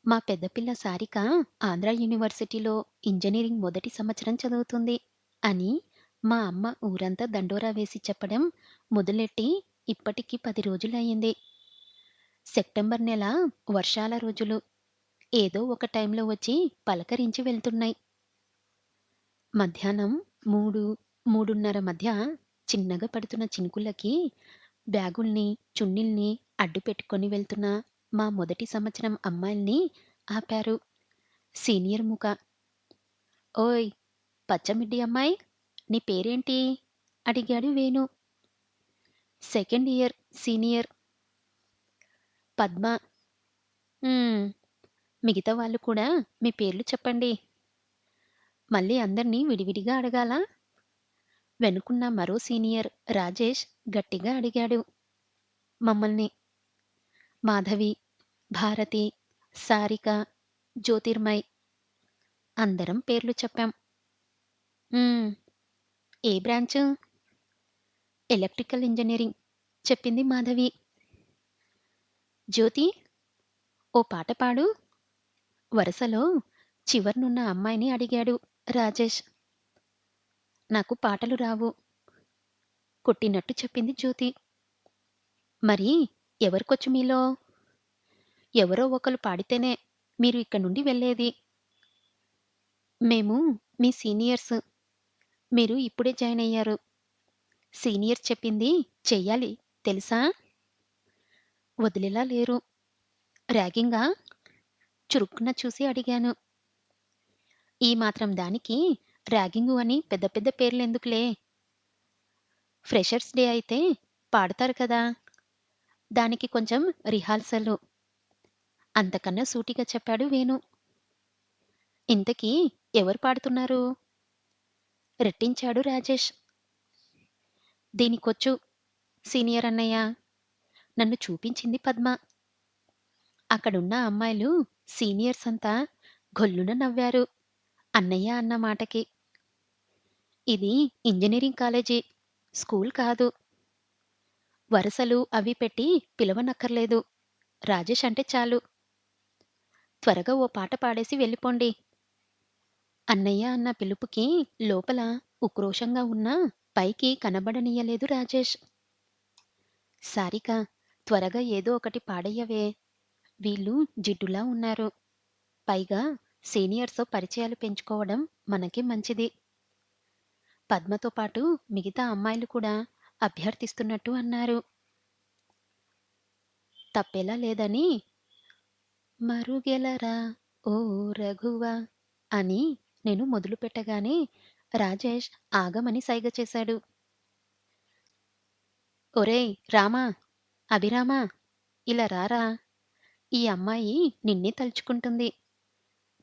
మా పెద్ద పిల్ల సారిక ఆంధ్ర యూనివర్సిటీలో ఇంజనీరింగ్ మొదటి సంవత్సరం చదువుతుంది అని మా అమ్మ ఊరంతా దండోరా వేసి చెప్పడం మొదలెట్టి ఇప్పటికి 10 రోజులయ్యింది. సెప్టెంబర్ నెల వర్షాల రోజులు ఏదో ఒక టైంలో వచ్చి పలకరించి వెళ్తున్నాయి. మధ్యాహ్నం 3, 3:30 మధ్య చిన్నగా పడుతున్న చినుకులకి బ్యాగుల్ని, చున్నీల్ని అడ్డు పెట్టుకొని వెళ్తున్న మా మొదటి సంవత్సరం అమ్మాయిల్ని ఆపారు. సీనియర్ ముఖ. "ఓయ్! పచ్చమిడ్డి అమ్మాయి, నీ పేరేంటి?" అడిగాడు Venu. "Second year senior." Padma. "హ్మ్. మిగతా వాళ్ళు కూడా మీ పేర్లు చెప్పండి." మళ్ళీ అందర్నీ విడివిడిగా అడగాలా? వెనుకున్న మరో సీనియర్ రాజేష్ గట్టిగా అడిగాడు మమ్మల్ని. మాధవి, భారతి, సారిక, జ్యోతిర్మయ్ అందరం పేర్లు చెప్పాం. "హ్మ్. ఏ బ్రాంచు?" "ఎలక్ట్రికల్ ఇంజినీరింగ్" చెప్పింది మాధవి. "జ్యోతి, ఓ పాట పాడు." వరసలో చివర్నున్న అమ్మాయిని అడిగాడు రాజేష్. "నాకు పాటలు రావు." కొట్టినట్టు చెప్పింది జ్యోతి. "మరి ఎవరికొచ్చు మీలో? ఎవరో ఒకళ్ళు పాడితేనే మీరు ఇక్కడి నుండి వెళ్ళేది." "మేము మీ సీనియర్స్. మీరు ఇప్పుడే జాయిన్ అయ్యారు. సీనియర్స్ చెప్పింది చెయ్యాలి తెలుసా?" వదిలేలా లేరు. "ర్యాగింగా?" చురుక్కున చూసి అడిగాను. "ఈ మాత్రం దానికి ర్యాగింగు అని పెద్ద పెద్ద పేర్లెందుకులే. ఫ్రెషర్స్ డే అయితే పాడతారు కదా! దానికి కొంచెం రిహార్సలు." అంతకన్నా సూటిగా చెప్పాడు వేణు. "ఇంతకీ ఎవరు పాడుతున్నారు?" రెట్టించాడు రాజేష్. "దీనికొచ్చు సీనియర్ అన్నయ్య." నన్ను చూపించింది పద్మ. అక్కడున్న అమ్మాయిలు సీనియర్స్ అంతా గొల్లున నవ్వారు అన్నయ్య అన్న మాటకి. "ఇది ఇంజినీరింగ్ కాలేజీ, స్కూల్ కాదు. వరసలు అవి పెట్టి పిలవనక్కర్లేదు. రాజేష్ అంటే చాలు. త్వరగా ఓ పాట పాడేసి వెళ్ళిపోండి." అన్నయ్య అన్న పిలుపుకి లోపల ఉక్రోషంగా ఉన్నా పైకి కనబడనీయలేదు రాజేష్. "సారిక, త్వరగా ఏదో ఒకటి పాడెయ్యవే. వీళ్ళు జిడ్డులా ఉన్నారు. పైగా సీనియర్స్‌తో పరిచయాలు పెంచుకోవడం మనకే మంచిది." పద్మతో పాటు మిగతా అమ్మాయిలు కూడా అభ్యర్థిస్తున్నట్టు అన్నారు. తప్పేలా లేదని "మరుగెలరా ఓ రఘువా" అని నేను మొదలుపెట్టగానే రాజేష్ ఆగమని సైగ చేశాడు. "ఒరేయ్ రామా, అభిరామా, ఇలా రారా. ఈ అమ్మాయి నిన్నే తలుచుకుంటుంది.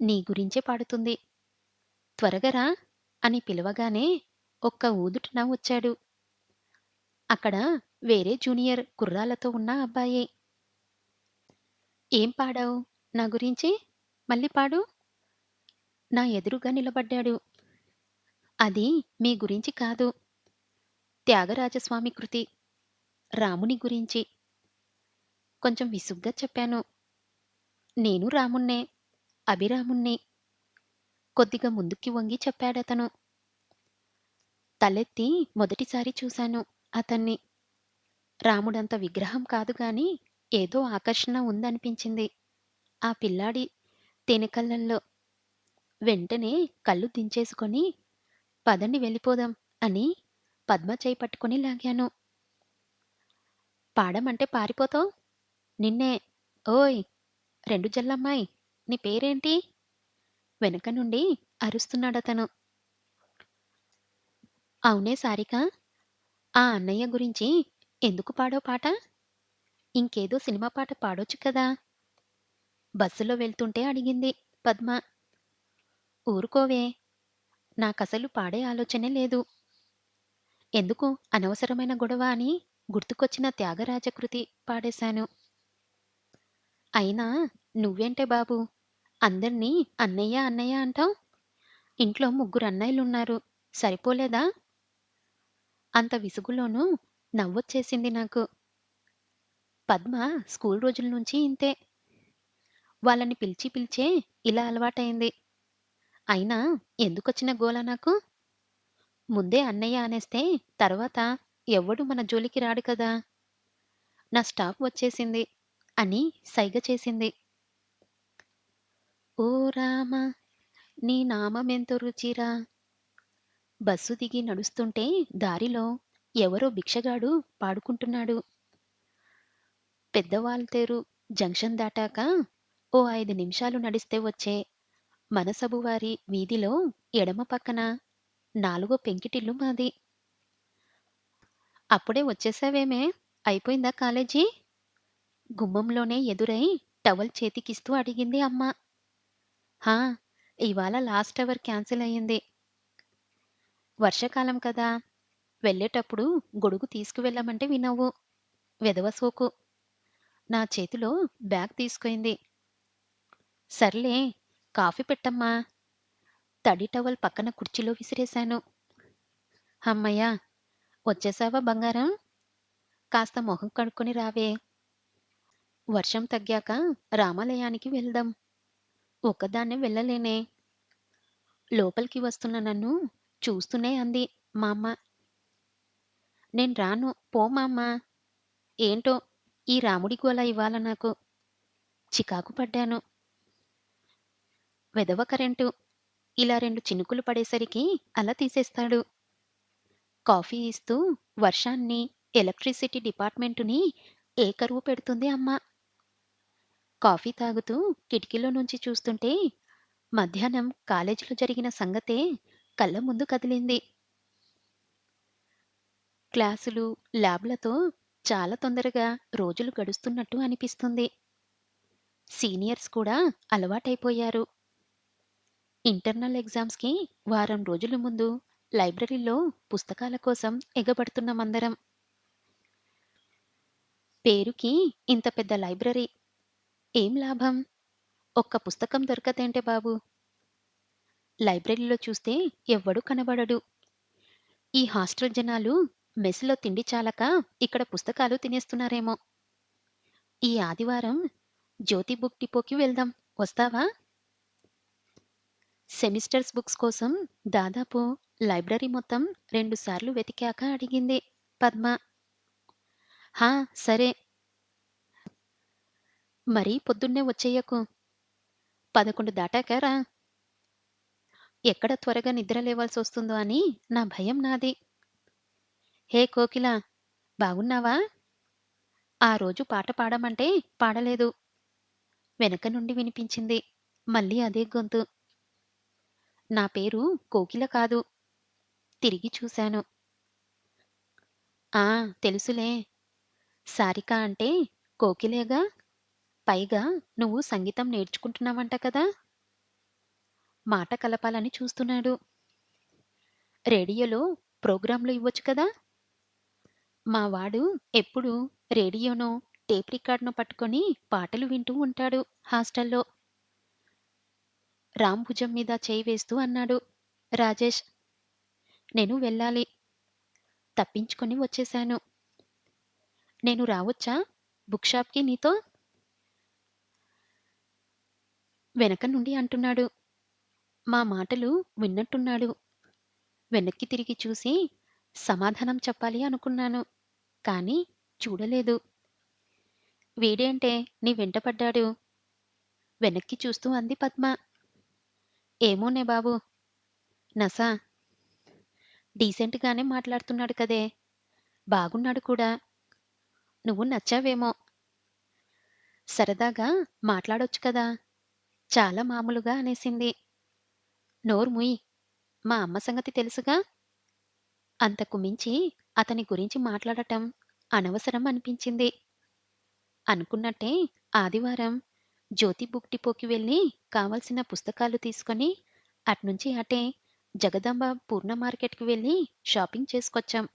నీ గురించే పాడుతుంది. త్వరగా రా" అని పిలవగానే ఒక్క ఊదుటున వచ్చాడు. అక్కడ వేరే జూనియర్ కుర్రాళ్ళతో ఉన్న అబ్బాయి. "ఏం పాడావు నా గురించి? మళ్ళీ పాడు." నా ఎదురుగా నిలబడ్డాడు. "అది మీ గురించి కాదు. త్యాగరాజస్వామి కృతి. రాముని గురించి." కొంచెం విసుగ్గా చెప్పాను. "నేను రామున్నే, అభిరాముణ్ణి." కొద్దిగా ముందుకి వంగి చెప్పాడతను. తలెత్తి మొదటిసారి చూశాను అతన్ని. రాముడంత విగ్రహం కాదు గాని ఏదో ఆకర్షణ ఉందనిపించింది ఆ పిల్లాడి తేనె కళ్ళల్లో. వెంటనే కళ్ళు దించేసుకొని "పదండి వెళ్ళిపోదాం" అని పద్మ చెయ్యి పట్టుకొని లాగాను. "పాడమంటే పారిపోతావ్? నిన్నే. ఓయ్! రెండు జల్లమ్మాయ్, నీ పేరేంటి?" వెనక నుండి అరుస్తున్నాడతను. "అవునే సారికా, ఆ అన్నయ్య గురించి ఎందుకు పాడావు పాట? ఇంకేదో సినిమా పాట పాడొచ్చు కదా!" బస్సులో వెళ్తుంటే అడిగింది పద్మ. "ఊరుకోవే, నాకసలు పాడే ఆలోచనే లేదు. ఎందుకు అనవసరమైన గొడవ అని గుర్తుకొచ్చిన త్యాగరాజ కృతి పాడేశాను." "అయినా నువ్వేంటే బాబూ, అందర్నీ అన్నయ్య అన్నయ్య అంటావ్? ఇంట్లో ముగ్గురన్నయ్యలున్నారు. సరిపోలేదా?" అంత విసుగులోనూ నవ్వొచ్చేసింది నాకు. పద్మ స్కూల్ రోజుల నుంచి ఇంతే. వాళ్ళని పిలిచి పిలిచే ఇలా అలవాటయింది. అయినా ఎందుకొచ్చిన గోల నాకు? ముందే అన్నయ్య అనేస్తే తర్వాత ఎవ్వడు మన జోలికి రాడు కదా! నా స్టాప్ వచ్చేసింది అని సైగ చేసింది. ఓ రామ నీ నామమెంతో రుచిరా బస్సు దిగి నడుస్తుంటే దారిలో ఎవరో భిక్షగాడు పాడుకుంటున్నాడు. పెద్దవాల్తేరు జంక్షన్ దాటాక ఓ 5 నిమిషాలు నడిస్తే వచ్చే మనసబువారి వీధిలో ఎడమ పక్కన నాలుగో పెంకిటిల్లు మాది. అప్పుడే వచ్చేసావేమే? అయిపోయిందా కాలేజీ? గుమ్మంలోనే ఎదురై టవల్ చేతికిస్తూ అడిగింది అమ్మ. హా! ఇవాళ లాస్ట్ అవర్ క్యాన్సిల్ అయింది. వర్షాకాలం కదా! వెళ్ళేటప్పుడు గొడుగు తీసుకువెళ్ళమంటే వినవు. వెధవ సోకు. నా చేతిలో బ్యాగ్ తీసుకుంది. సర్లే కాఫీ పెట్టమ్మా! తడి టవల్ పక్కన కుర్చీలో విసిరేశాను. హమ్మయ్య! వచ్చేశావా బంగారం? కాస్త మొహం కడుక్కొని రావే. వర్షం తగ్గాక రామాలయానికి వెళ్దాం. ఒక్కదాన్నే వెళ్ళలేనే. లోపలికి వస్తున్న నన్ను చూస్తూనే అంది మా అమ్మ. నేను రాను పో మమ్మా! ఏంటో ఈ రాముడి గోల ఇవాళ నాకు. చికాకు పడ్డాను. వెధవ కరెంటు. ఇలా 2 చినుకులు పడేసరికి అలా తీసేస్తాడు. కాఫీ ఇస్తూ వర్షాన్ని, ఎలక్ట్రిసిటీ డిపార్ట్‌మెంటుని ఏకరువు పెడుతుంది అమ్మ. కాఫీ తాగుతూ కిటికీలో నుంచి చూస్తుంటే మధ్యాహ్నం కాలేజీలో జరిగిన సంగతే కళ్ళ ముందు కదిలింది. క్లాసులు, ల్యాబ్‌లతో చాలా తొందరగా రోజులు గడుస్తున్నట్టు అనిపిస్తుంది. సీనియర్స్ కూడా అలవాటైపోయారు. ఇంటర్నల్ ఎగ్జామ్స్‌కి వారం రోజుల ముందు లైబ్రరీలో పుస్తకాల కోసం ఎగబడుతున్నామందరం. పేరుకి ఇంత పెద్ద లైబ్రరీ. ఏం లాభం? ఒక్క పుస్తకం దొరకదేంటే బాబు! లైబ్రరీలో చూస్తే ఎవ్వడూ కనబడడు. ఈ హాస్టల్ జనాలు మెస్‌లో తిండి చాలక ఇక్కడ పుస్తకాలు తినేస్తున్నారేమో! ఈ ఆదివారం జ్యోతి బుక్ డిపోకి వెళ్దాం. వస్తావా? సెమిస్టర్స్ బుక్స్ కోసం దాదాపు లైబ్రరీ మొత్తం 2 సార్లు వెతికాక అడిగింది పద్మ. హా! సరే. మరీ పొద్దున్నే వచ్చెయ్యకు. 11 దాటాక రా. ఎక్కడ త్వరగా నిద్ర లేవాల్సొస్తుందో అని నా భయం నాది. హే కోకిల! బాగున్నావా? ఆ రోజు పాట పాడమంటే పాడలేదు. వెనక నుండి వినిపించింది. మళ్ళీ అదే గొంతు. నా పేరు కోకిల కాదు. తిరిగి చూశాను. ఆ! తెలుసులే. సారిక అంటే కోకిలేగా? పైగా నువ్వు సంగీతం నేర్చుకుంటున్నావంట కదా! మాట కలపాలని చూస్తున్నాడు. రేడియోలో ప్రోగ్రామ్‌లు ఇవ్వొచ్చు కదా! మా వాడు ఎప్పుడూ రేడియోనో, టేప్ రికార్డర్‌నో పట్టుకొని పాటలు వింటూ ఉంటాడు హాస్టల్‌లో. రామ్ భుజం మీద చేయి వేస్తూ అన్నాడు రాజేష్. నేను వెళ్ళాలి. తప్పించుకొని వచ్చేశాను. నేను రావొచ్చా బుక్ షాప్‌కి నీతో? వెనక నుండి అంటున్నాడు. మా మాటలు విన్నట్టున్నాడు. వెనక్కి తిరిగి చూసి సమాధానం చెప్పాలి అనుకున్నాను. కానీ చూడలేదు. వీడేంటే నీ వెంట పడ్డాడు? వెనక్కి చూస్తూ అంది పద్మ. ఏమోనే బాబు! నస. డీసెంట్‌గానే మాట్లాడుతున్నాడు కదే! బాగున్నాడు కూడా. నువ్వు నచ్చావేమో! సరదాగా మాట్లాడొచ్చు కదా! చాలా మామూలుగా అనేసింది. నోరు ముయ్. మా అమ్మ సంగతి తెలుసుగా! అంతకు మించి అతని గురించి మాట్లాడటం అనవసరం అనిపించింది. అనుకున్నట్టే ఆదివారం జ్యోతి బుక్ డిపోకి వెళ్లి కావాల్సిన పుస్తకాలు తీసుకొని అట్నుంచి అటే జగదాంబ పూర్ణ మార్కెట్‌కి వెళ్లి షాపింగ్ చేసుకొచ్చాం.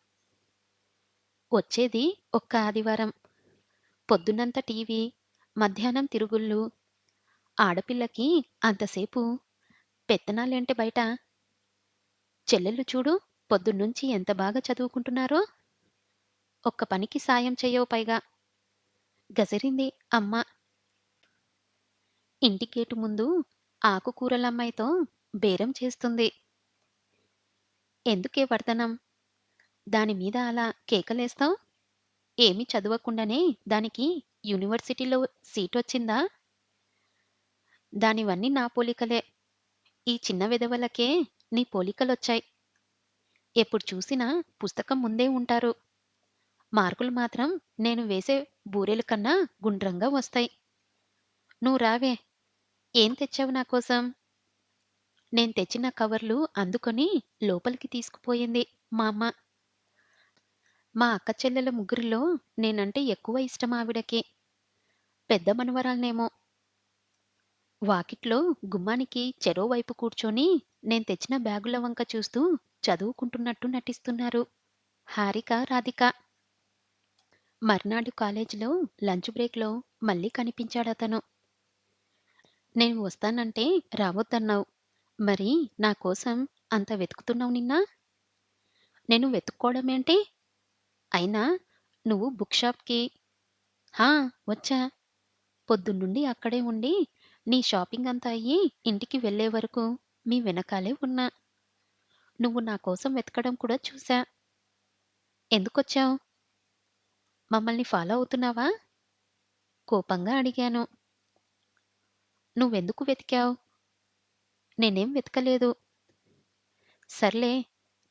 వచ్చేది ఒక్క ఆదివారం. పొద్దునంతా టీవీ, మధ్యాహ్నం తిరుగుళ్ళు. ఆడపిల్లకి అంతసేపు పెత్తనాలేంటి బయట? చెల్లెళ్ళు చూడు పొద్దున్నుంచి ఎంత బాగా చదువుకుంటున్నారో! ఒక్క పనికి సాయం చెయ్యవు పైగా. గసిరింది అమ్మ. ఇంటి గేటు ముందు ఆకుకూరలమ్మాయితో బేరం చేస్తుంది. ఎందుకే వర్తనం? దాని మీద అలా కేకలేస్తావు? ఏమీ చదవకుండానే దానికి యూనివర్సిటీలో సీటొచ్చిందా? దానివన్నీ నా పోలికలే. ఈ చిన్న వెధవలకే నీ పోలికలొచ్చాయి. ఎప్పుడు చూసినా పుస్తకం ముందే ఉంటారు. మార్కులు మాత్రం నేను వేసే బూరెల కన్నా గుండ్రంగా వస్తాయి. నువ్వు రావే, ఏం తెచ్చావు నా కోసం? నేను తెచ్చిన కవర్లు అందుకొని లోపలికి తీసుకుపోయింది మా అమ్మ. మా అక్క చెల్లెల ముగ్గురిలో నేనంటే ఎక్కువ ఇష్టం ఆవిడకి. పెద్ద మనవరాల్నేమో. వాకిట్లో గుమ్మానికి చెరో వైపు కూర్చొని నేను తెచ్చిన బ్యాగుల వంక చూస్తూ చదువుకుంటున్నట్టు నటిస్తున్నారు హారిక, రాధిక. మర్నాడు కాలేజీలో లంచ్ బ్రేక్‌లో మళ్ళీ కనిపించాడతను. నేను వస్తానంటే రావద్దన్నావు. మరి నా కోసం అంత వెతుకుతున్నావు నిన్న? నేను వెతుక్కోవడమేంటి? అయినా నువ్వు బుక్ షాప్‌కి హా! వచ్చా. పొద్దున్నుండి అక్కడే ఉండి నీ షాపింగంతా అయ్యి ఇంటికి వెళ్ళే వరకు మీ వెనకాలే ఉన్నా. నువ్వు నా కోసం వెతకడం కూడా చూసా. ఎందుకొచ్చావు? మమ్మల్ని ఫాలో అవుతున్నావా? కోపంగా అడిగాను. నువ్వెందుకు వెతికావు? నేనేం వెతకలేదు. సర్లే,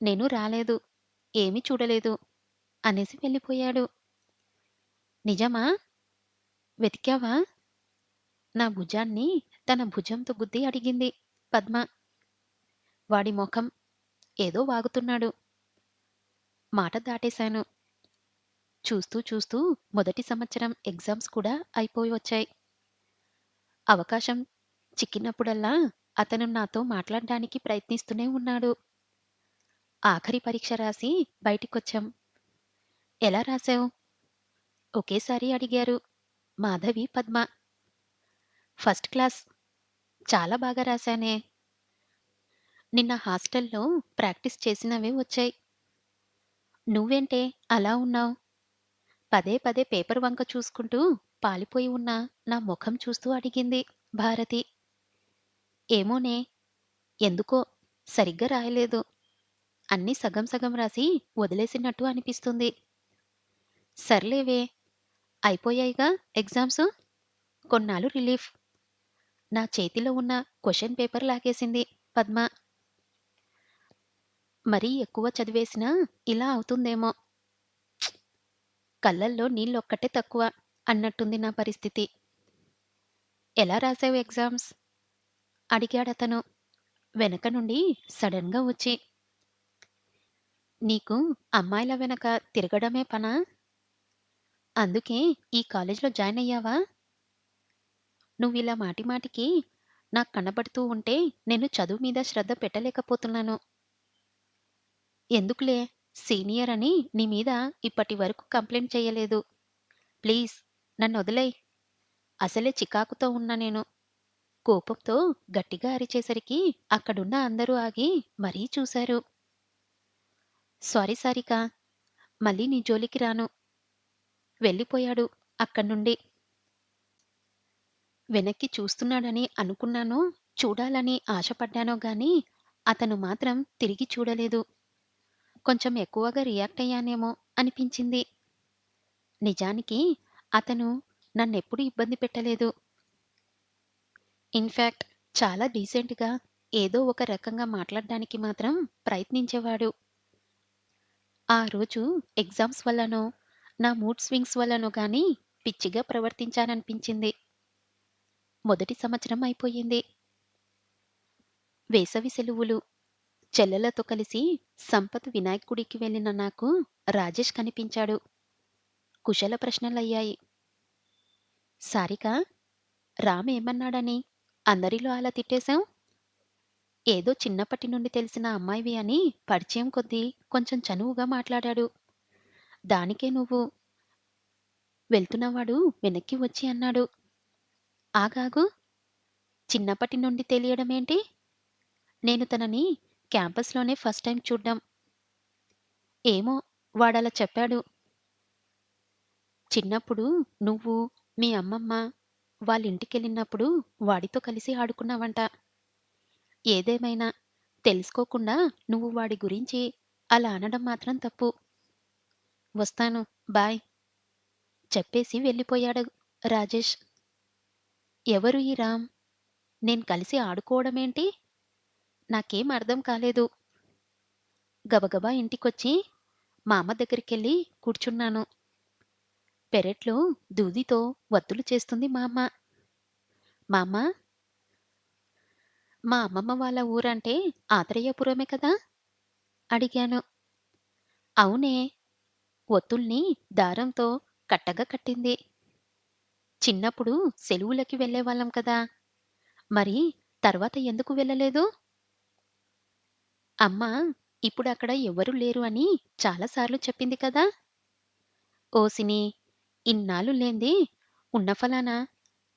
నేను రాలేదు. ఏమీ చూడలేదు అనేసి వెళ్ళిపోయాడు. నిజమా? వెతికావా? నా భుజాన్ని తన భుజంతో గుద్ది అడిగింది పద్మ. వాడి మొఖం ఏదో వాగుతున్నాడు. మాట దాటేశాను. చూస్తూ చూస్తూ మొదటి సంవత్సరం ఎగ్జామ్స్ కూడా అయిపోయి వచ్చాయి. అవకాశం చిక్కినప్పుడల్లా అతను నాతో మాట్లాడ్డానికి ప్రయత్నిస్తూనే ఉన్నాడు. ఆఖరి పరీక్ష రాసి బయటికొచ్చాం. ఎలా రాశావు? ఒకేసారి అడిగారు మాధవి, పద్మ. First class. చాలా బాగా రాశానే. నిన్న హాస్టల్‌లో ప్రాక్టీస్ చేసినవే వచ్చాయి. నువ్వేంటే అలా ఉన్నావు? పదే పదే పేపర్ వంక చూసుకుంటూ పాలిపోయి ఉన్న నా ముఖం చూస్తూ అడిగింది భారతి. ఏమోనే, ఎందుకో సరిగ్గా రాయలేదు. అన్నీ సగం సగం రాసి వదిలేసినట్టు అనిపిస్తుంది. సర్లేవే, అయిపోయాయిగా ఎగ్జామ్స్. కొన్నాళ్ళు రిలీఫ్. నా చేతిలో ఉన్న క్వెషన్ పేపర్ లాగేసింది పద్మ. మరీ ఎక్కువ చదివేసినా ఇలా అవుతుందేమో. కళ్ళల్లో నీళ్ళొక్కటే తక్కువ అన్నట్టుంది నా పరిస్థితి. ఎలా రాసావు ఎగ్జామ్స్? అడిగాడతను వెనక నుండి సడన్‌గా వచ్చి. నీకు అమ్మాయిల వెనక తిరగడమే పనా? అందుకే ఈ కాలేజ్‌లో జాయిన్ అయ్యావా? నువ్విలా మాటి మాటికి నాకు కనపడుతూ ఉంటే నేను చదువు మీద శ్రద్ధ పెట్టలేకపోతున్నాను. ఎందుకులే, సీనియర్ అని నీ మీద ఇప్పటి వరకు కంప్లెయింట్ చెయ్యలేదు. ప్లీజ్ నన్నొదిలేయ్. అసలే చికాకుతో ఉన్న నేను. కోపంతో గట్టిగా అరిచేసరికి అక్కడున్న అందరూ ఆగి మరీ చూశారు. సారీ సారిక. మళ్ళీ నీ జోలికి రాను. వెళ్ళిపోయాడు అక్కడ్నుండి. వెనక్కి చూస్తున్నాడని అనుకున్నానో, చూడాలని ఆశపడ్డానో గాని అతను మాత్రం తిరిగి చూడలేదు. కొంచెం ఎక్కువగా రియాక్ట్ అయ్యానేమో అనిపించింది. నిజానికి అతను నన్నెప్పుడూ ఇబ్బంది పెట్టలేదు. ఇన్‌ఫాక్ట్ చాలా డీసెంట్‌గా ఏదో ఒక రకంగా మాట్లాడ్డానికి మాత్రం ప్రయత్నించేవాడు. ఆ రోజు ఎగ్జామ్స్ వల్లనో, నా మూడ్ స్వింగ్స్ వల్లనో గానీ పిచ్చిగా ప్రవర్తించాననిపించింది. మొదటి సంవత్సరం అయిపోయింది. వేసవి సెలవులు. చెల్లెలతో కలిసి సంపత్ వినాయక్ గుడికి వెళ్ళిన నాకు రాజేష్ కనిపించాడు. కుశల ప్రశ్నలయ్యాయి. సారికా, రామ్ ఏమన్నాడని అందరిలో అలా తిట్టేశావు? ఏదో చిన్నప్పటి నుండి తెలిసిన అమ్మాయివి అని పరిచయం కొద్దీ కొంచెం చనువుగా మాట్లాడాడు. దానికే నువ్వు వెళ్తున్నవాడు వెనక్కి వచ్చి అన్నాడు. ఆగాగు, చిన్నప్పటి నుండి తెలియడమేంటి? నేను తనని క్యాంపస్‌లోనే ఫస్ట్ టైమ్ చూడ్డం. ఏమో, వాడలా చెప్పాడు. చిన్నప్పుడు నువ్వు, మీ అమ్మమ్మ వాళ్ళింటికెళ్ళినప్పుడు వాడితో కలిసి ఆడుకున్నావంట. ఏదేమైనా తెలుసుకోకుండా నువ్వు వాడి గురించి అలా అనడం మాత్రం తప్పు. వస్తాను. బాయ్. చెప్పేసి వెళ్ళిపోయాడు రాజేష్. ఎవరు ఈ రామ్? నేను కలిసి ఆడుకోవడమేంటి? నాకేం అర్థం కాలేదు. గబగబా ఇంటికొచ్చి మా అమ్మ దగ్గరికెళ్ళి కూర్చున్నాను. పెరట్లో దూదితో వత్తులు చేస్తుంది మా అమ్మ. మా అమ్మ, మా అమ్మమ్మ వాళ్ళ ఊరంటే ఆత్రేయపురమే కదా? అడిగాను. అవునే. ఒత్తుల్ని దారంతో కట్టగా కట్టింది. చిన్నప్పుడు సెలువులకి వెళ్ళేవాళ్ళం కదా! మరి తర్వాత ఎందుకు వెళ్ళలేదు? అమ్మ ఇప్పుడక్కడ ఎవ్వరూ లేరు అని చాలా సార్లు చెప్పింది కదా! ఓసిని ఇన్నాళ్ళు లేంది ఉన్న ఫలానా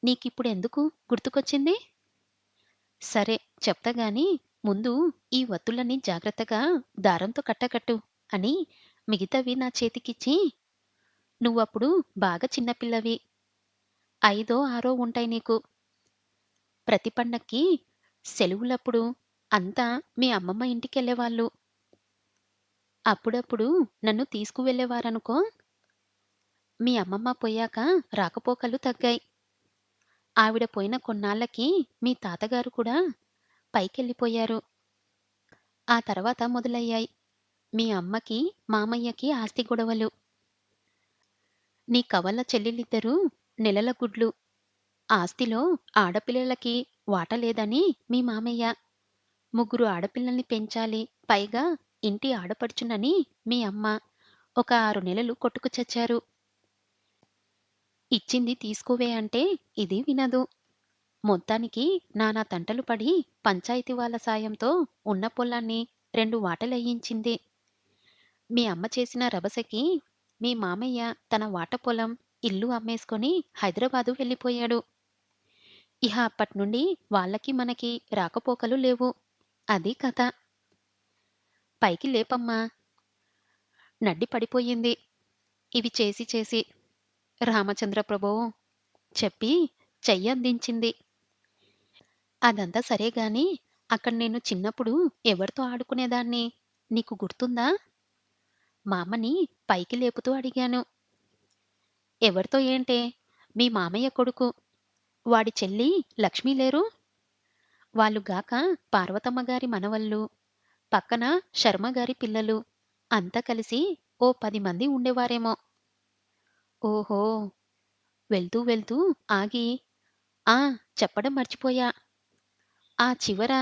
నీకిప్పుడెందుకు గుర్తుకొచ్చింది? సరే చెప్తా గాని ముందు ఈ వత్తులన్నీ జాగ్రత్తగా దారంతో కట్టకట్టు అని మిగతావి నా చేతికిచ్చి నువ్వప్పుడు బాగా చిన్నపిల్లవి. ఐదో, ఆరో ఉంటాయి నీకు. ప్రతి పండక్కి సెలవులప్పుడు అంతా మీ అమ్మమ్మ ఇంటికెళ్ళేవాళ్ళు. అప్పుడప్పుడు నన్ను తీసుకువెళ్ళేవారనుకో. మీ అమ్మమ్మ పోయాక రాకపోకలు తగ్గాయి. ఆవిడ పోయిన కొన్నాళ్ళకి మీ తాతగారు కూడా పైకెళ్ళిపోయారు. ఆ తర్వాత మొదలయ్యాయి మీ అమ్మకి, మామయ్యకి ఆస్తి గొడవలు. నీ కవల చెల్లెలిద్దరూ నెలల గుడ్లు. ఆస్తిలో ఆడపిల్లలకి వాటా లేదని మీ మామయ్య. ముగ్గురు ఆడపిల్లల్ని పెంచాలి. పైగా ఇంటి ఆడపడుచునని మీ అమ్మ. ఒక 6 నెలలు కొట్టుకు చచ్చారు. ఇచ్చింది తీసుకోవే అంటే ఇది వినదు. మొత్తానికి నానా తంటలు పడి పంచాయతీ వాళ్ళ సాయంతో ఉన్న పొలాన్ని 2 వాటలయ్యించింది. మీ అమ్మ చేసిన రభసకి మీ మామయ్య తన వాట పొలం, ఇల్లు అమ్మేసుకొని హైదరాబాదు వెళ్ళిపోయాడు. ఇహ అప్పట్నుండి వాళ్ళకి మనకి రాకపోకలు లేవు. అది కథ. పైకి లేపమ్మా! నడ్డి పడిపోయింది. ఇవి చేసి చేసి. రామచంద్ర ప్రభో! చెప్పి చెయ్యందించింది. అదంతా సరే గాని, అక్కడ నేను చిన్నప్పుడు ఎవరితో ఆడుకునేదాన్ని? నీకు గుర్తుందా? మా అమ్మని పైకి లేపుతూ అడిగాను. ఎవరితో ఏంటే? మీ మామయ్య కొడుకు. వాడి చెల్లి లక్ష్మి లేరు? వాళ్ళు గాక పార్వతమ్మ గారి మనవళ్ళు, పక్కన శర్మ గారి పిల్లలు. అంతా కలిసి ఓ 10 మంది ఉండేవారేమో. ఓహో! వెళ్తూ వెళ్తూ ఆగి, ఆ! చెప్పడం మర్చిపోయా. ఆ చివర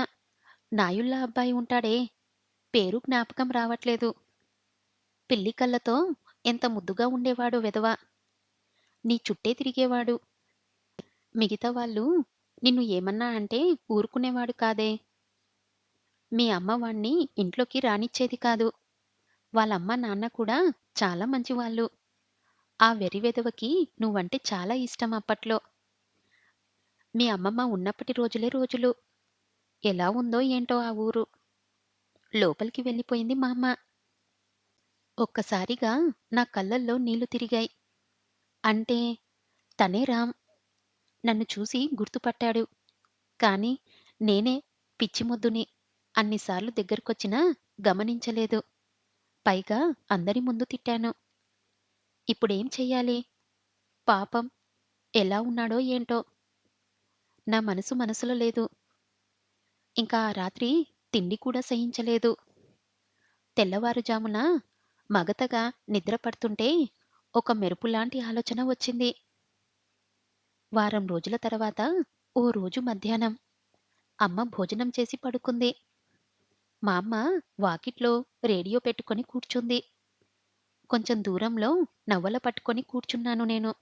నాయుళ్ళ అబ్బాయి ఉంటాడే, పేరు జ్ఞాపకం రావట్లేదు. పిల్లి కళ్ళతో ఎంత ముద్దుగా ఉండేవాడో వెధవ. నీ చుట్టే తిరిగేవాడు. మిగతా వాళ్ళు నిన్ను ఏమన్నా అంటే ఊరుకునేవాడు కాదే. మీ అమ్మ వాణ్ణి ఇంట్లోకి రానిచ్చేది కాదు. వాళ్ళమ్మ, నాన్న కూడా చాలా మంచివాళ్ళు. ఆ వెర్రి వెధవకి నువ్వంటే చాలా ఇష్టం అప్పట్లో. మీ అమ్మమ్మ ఉన్నప్పటి రోజులే రోజులు. ఎలా ఉందో ఏంటో ఆ ఊరు. లోపలికి వెళ్ళిపోయింది మా అమ్మ. ఒక్కసారిగా నా కళ్ళల్లో నీళ్లు తిరిగాయి. అంటే తనే రామ్. నన్ను చూసి గుర్తుపట్టాడు. కానీ నేనే పిచ్చిమొద్దుని. అన్నిసార్లు దగ్గరకొచ్చినా గమనించలేదు. పైగా అందరి ముందు తిట్టాను. ఇప్పుడేం చెయ్యాలి? పాపం ఎలా ఉన్నాడో ఏంటో? నా మనసు మనసులో లేదు. ఇంకా ఆ రాత్రి తిండి కూడా సహించలేదు. తెల్లవారుజామున మగతగా నిద్ర పడుతుంటే ఒక మెరుపులాంటి ఆలోచన వచ్చింది. వారం రోజుల తర్వాత ఓ రోజు మధ్యాహ్నం అమ్మ భోజనం చేసి పడుకుంది. మా అమ్మ వాకిట్లో రేడియో పెట్టుకొని కూర్చుంది. కొంచెం దూరంలో నవ్వల పట్టుకొని కూర్చున్నాను నేను.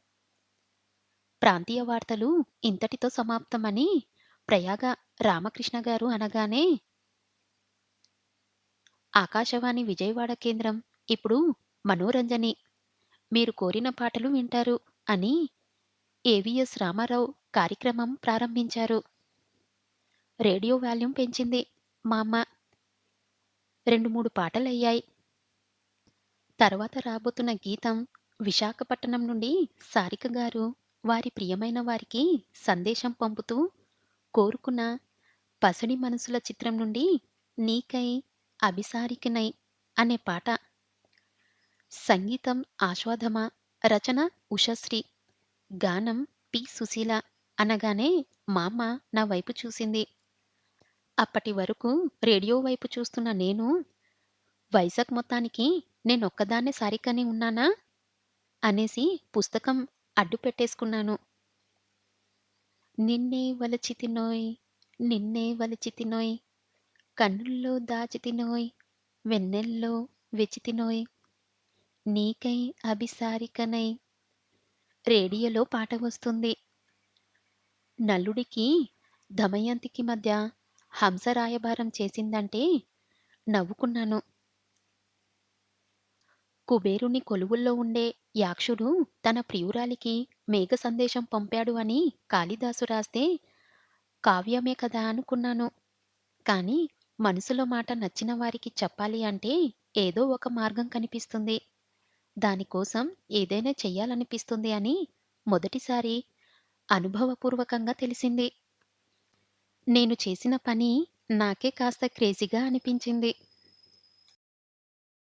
ప్రాంతీయ వార్తలు ఇంతటితో సమాప్తమని ప్రయాగ రామకృష్ణ గారు అనగానే ఆకాశవాణి విజయవాడ కేంద్రం ఇప్పుడు మనోరంజని మీరు కోరిన పాటలు వింటారు అని ఏవిఎస్ రామారావు కార్యక్రమం ప్రారంభించారు. రేడియో వాల్యూమ్ పెంచింది మా అమ్మ. 2, 3 పాటలయ్యాయి. తర్వాత రాబోతున్న గీతం విశాఖపట్టణం నుండి సారిక గారు వారి ప్రియమైన వారికి సందేశం పంపుతూ కోరుకున్న పసిడి మనసుల చిత్రం నుండి 'నీకై అభిసారికనై' అనే పాట. సంగీతం ఆస్వాదమ, రచన ఉషశ్రీ, గానం పి. సుశీల అనగానే మా అమ్మ నా వైపు చూసింది. అప్పటి వరకు రేడియో వైపు చూస్తున్న నేను, వైజాగ్ మొత్తానికి నేనొక్కదాన్నే సారికని ఉన్నానా? అనేసి పుస్తకం అడ్డు పెట్టేసుకున్నాను. నిన్నే వలచితినోయ్, నిన్నే వలచితినోయ్, కన్నుల్లో దాచితినోయ్, వెన్నెల్లో వెచితినోయ్, నీకై అభిసారికనై. రేడియోలో పాట వస్తుంది. నలుడికి, దమయంతికి మధ్య హంస రాయబారం చేసిందంటే నవ్వుకున్నాను. కుబేరుని కొలువుల్లో ఉండే యాక్షుడు తన ప్రియురాలికి మేఘ సందేశం పంపాడు అని కాళిదాసు రాస్తే కావ్యమే కదా అనుకున్నాను. కానీ మనసులో మాట నచ్చిన వారికి చెప్పాలి అంటే ఏదో ఒక మార్గం కనిపిస్తుంది. దానికోసం ఏదైనా చెయ్యాలనిపిస్తుంది అని మొదటిసారి అనుభవపూర్వకంగా తెలిసింది. నేను చేసిన పని నాకే కాస్త క్రేజీగా అనిపించింది.